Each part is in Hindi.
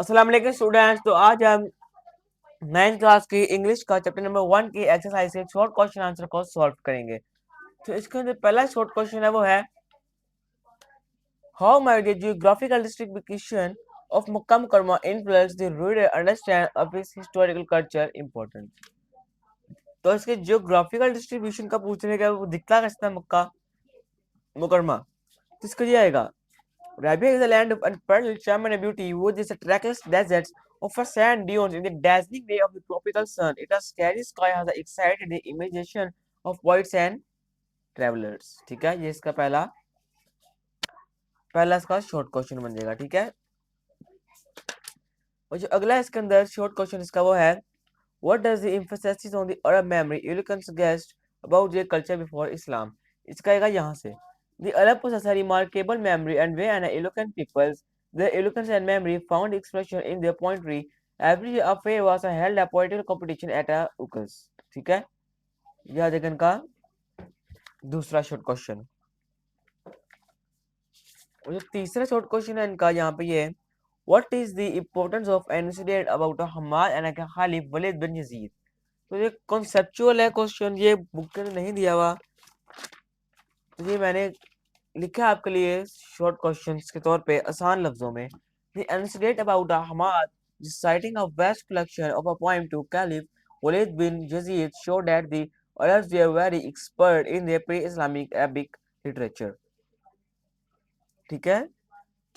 अस्सलाम वालेकुम स्टूडेंट्स। तो आज हम 9th क्लास की इंग्लिश का चैप्टर नंबर 1 की एक्सरसाइज से शॉर्ट क्वेश्चन आंसर को सॉल्व करेंगे। तो इसके अंदर पहला शॉर्ट क्वेश्चन है वो है how might the geographical distribution of Mecca मुकरमा influence the reader understand of its historical culture important. तो इसके जियोग्राफिकल डिस्ट्रीब्यूशन का पूछने का वो दिखता कैसा है मक्का मुकरमा, तो इसका ये आएगा Arabia is a land of unparalleled charm and beauty, with its trackless deserts offer sand dunes in the dazzling ray of the tropical sun. Its starry sky has excited the imagination of poets and travelers. ठीक है, ये इसका पहला इसका शॉर्ट क्वेश्चन बन जाएगा। ठीक है, और जो अगला इसके अंदर शॉर्ट क्वेश्चन इसका वो है What does the emphasis on the Arab memory Europeans guessed about their culture before Islam? इसका आएगा यहाँ से The Arab possess a remarkable memory and way and eloquent peoples. The eloquence and memory found expression in their poetry. Every year a fair was held a poetical competition at a Ukas. ठीक है, यह देखने का दूसरा शॉर्ट क्वेश्चन। और जो तीसरा शॉर्ट क्वेश्चन है इनका यहाँ पे ये What is the importance of an incident about Hamad and Khalif Walid bin Yazid? तो ये कॉन्सेप्चुअल है क्वेश्चन, ये बुक के अंदर नहीं दिया हुआ, तो ये मैंने लिखा है आपके लिए शॉर्ट क्वेश्चंस के तौर पे आसान लफ्जों में। The incident about Ahmad reciting a vast collection of a poem to Caliph Walid bin Yazid showed that the Arabs were very expert in their pre-Islamic Arabic literature. ठीक है,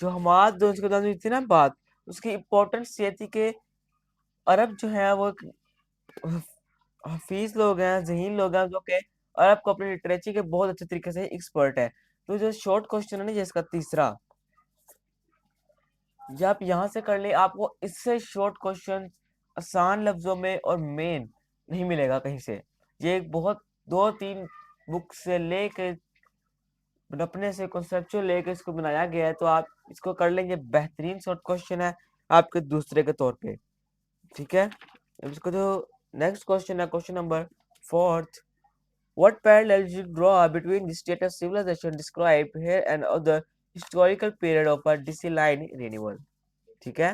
जो हमाद जो उसके दौरान हुई थी ना बात, उसकी इम्पोर्टेंस ये थी कि अरब जो है वो हफीज लोग हैं, ज़हीन लोग हैं, जो कि अरब को अपनी लिटरेचर के बहुत अच्छे तरीके से एक्सपर्ट है। तो जो शॉर्ट क्वेश्चन है ना जिसका तीसरा, जब आप यहाँ से कर ले आपको इससे शॉर्ट क्वेश्चन आसान लफ्जों में और मेन नहीं मिलेगा कहीं से। ये एक बहुत 2-3 बुक से लेके अपने से कॉन्सेप्चुअल लेके इसको बनाया गया है, तो आप इसको कर लेंगे। बेहतरीन शॉर्ट क्वेश्चन है आपके दूसरे के तौर पे। ठीक है, अब इसको जो नेक्स्ट क्वेश्चन है question number 4th What parallels you draw between the status civilization described here and other historical period of a decline renewal? ठीक है,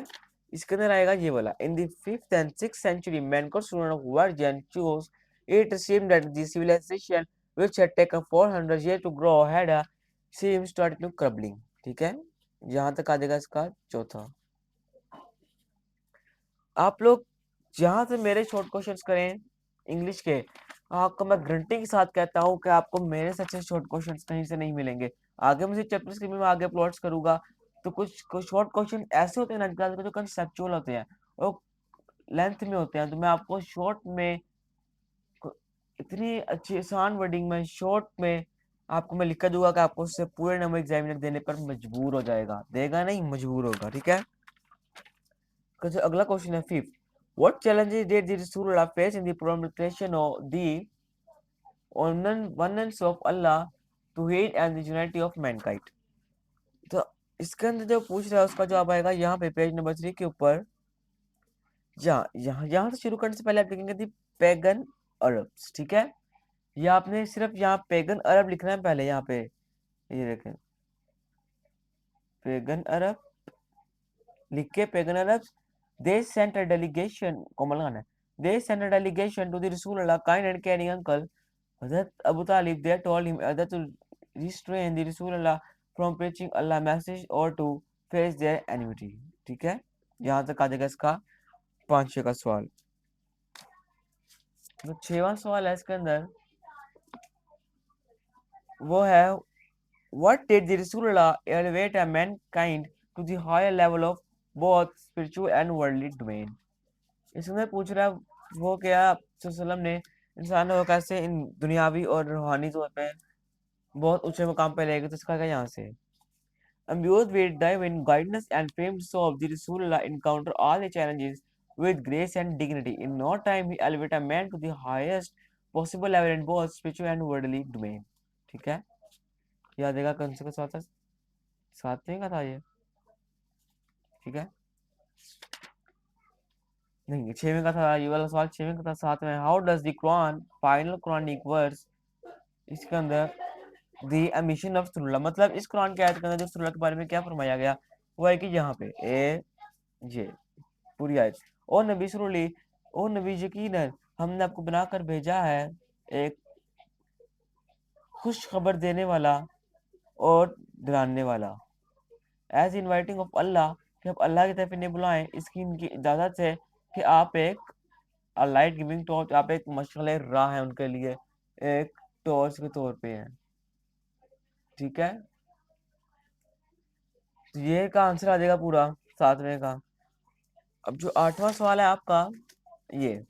इसके अंदर आएगा ये वाला In the 5th and 6th century, mankind student of Virgin chose it seemed that the civilization which had taken 400 years to grow had a seemed started to crumbling. ठीक है, यहाँ तक आ जाएगा इसका चौथा। आप लोग जहाँ से मेरे शॉर्ट क्वेश्चंस करें इंग्लिश के, आपको मैं गारंटी के साथ कहता हूँ कि आपको मेरे से अच्छे शॉर्ट क्वेश्चंस कहीं से नहीं मिलेंगे। आगे मुझे चैप्टर्स के भी मैं आगे अपलोड्स करूंगा, तो कुछ शॉर्ट क्वेश्चन ऐसे होते हैं ना आजकल जो कंसेप्चुअल होते हैं और लेंथ में होते हैं, तो मैं आपको शॉर्ट में इतनी अच्छी आसान वर्डिंग में शॉर्ट में आपको मैं लिख कर दूंगा कि आपको उससे पूरे नंबर एग्जामिनर देने पर मजबूर हो जाएगा, देगा नहीं मजबूर होगा। ठीक है, अगला क्वेश्चन है 5th What challenges did the Rasulullah face in the promulgation of the oneness of Allah to hate and the unity of mankind? तो इसके अंदर जो पूछ रहा है उसका जवाब आएगा यहाँ पे पेज नंबर 3 के ऊपर। यहाँ से शुरू करने से पहले आप लिखेंगे दी पेगन अरब्स। ठीक है, ये आपने सिर्फ यहाँ पेगन अरब लिखना है पहले, यहाँ पे ये देखें पेगन अरब लिख के pagan Arab they sent a delegation कोमल खान है they sent a delegation to the Rasulullah kind and caring uncle Hazrat Abu Talib. They told him either to restrain the Rasulullah from preaching Allah message or to face their enmity. ठीक है, यहाँ तक आ जाएगा इसका 5 का सवाल। तो 6वां सवाल है इसके अंदर, वो है What did the Rasulullah elevate a mankind to the higher level of both spiritual and worldly domain? इसके अंदर पूछ रहा है वो क्या वसल्लम ने इंसानों को कैसे इन दुनियावी और रूहानी तौर पे बहुत ऊंचे मुकाम पे ले गए, तो इसका क्या यहाँ से Imbued with divine guidance and famed so of the Rasulullah encounter all the challenges with grace and dignity. In no time he elevated a man to the highest possible level in both spiritual and worldly domain. ठीक है, याद देगा कौन से का सवाल था, 7वें का था ये। ठीक है, नहीं 6वें का था ये वाला सवाल, 6वें का था। 7वें how does the Quran final Quranic verse, इसके अंदर द एमिशन ऑफ रसूलुल्लाह, मतलब इस कुरान के आयत के अंदर जो रसूलुल्लाह के बारे में क्या फरमाया गया वो है कि यहाँ पे ए ये पूरी आयत। ओ नबी सुरली, ओ नबी यकीनन हमने आपको बनाकर भेजा है एक खुश खबर देने वाला और डराने वाला। एज इनवाइटिंग ऑफ अल्लाह, कि आप अल्लाह की तरफ इन्हें बुलाएं, इसकी इनकी इजाजत है कि आप एक लाइट गिविंग टॉर्च, आप एक मशअले राह है उनके लिए, एक टॉर्च के तौर पे है। ठीक है, तो ये का आंसर आ जाएगा पूरा 7वें का। अब जो 8वां सवाल है आपका, ये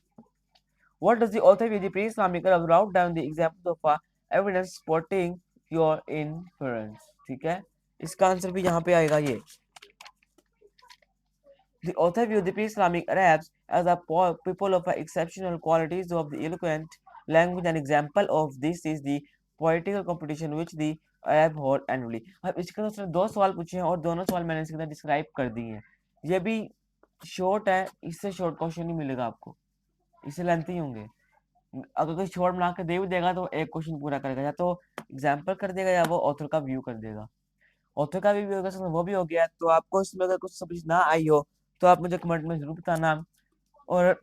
What does the author of the pre-Islamic Arab wrote down the examples of evidence supporting your inference? ठीक है, इसका आंसर भी यहाँ पे आएगा ये। The author viewed the pre-Islamic Arabs as a people of exceptional qualities of the eloquent language. An example of this is the poetical competition which the Arab hold annually. अब इसके अंदर उसने 2 सवाल पूछे हैं और दोनों सवाल मैंने इसके अंदर डिस्क्राइब कर दिए हैं। ये भी शॉर्ट है, इससे शॉर्ट क्वेश्चन नहीं मिलेगा आपको, इससे लेंथी होंगे। अगर कोई शॉर्ट बना के दे भी देगा तो एक क्वेश्चन पूरा करेगा, या तो एग्जाम्पल कर देगा या वो ऑथर का व्यू कर देगा। ऑथर का भी व्यू होगा, वो भी हो गया। तो आपको इसमें अगर कुछ समझ ना आई हो तो आप मुझे कमेंट में जरूर बताना। और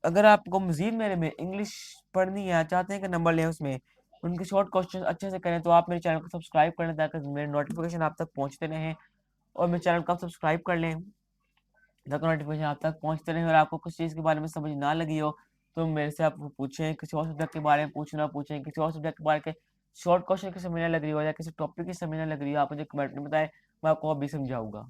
अगर आपको मजीद मेरे में इंग्लिश पढ़नी है, चाहते हैं कि नंबर लें उसमें, उनके शॉर्ट क्वेश्चन अच्छे से करें, तो आप मेरे चैनल को सब्सक्राइब कर लें ताकि मेरे नोटिफिकेशन आप तक पहुंचते रहें। और मेरे चैनल को आप सब्सक्राइब कर लें ताकि नोटिफिकेशन आप तक पहुंचते रहे। और आपको कुछ चीज़ के बारे में समझ ना लगी हो तो मेरे से आप पूछें, किसी और सब्जेक्ट के बारे में पूछना पूछें, किसी और सब्जेक्ट के बारे के शॉर्ट क्वेश्चन की समझ ना लग रही हो या किसी टॉपिक की समझ ना लग रही हो, आप मुझे कमेंट में बताएं, मैं आपको अभी समझाऊंगा।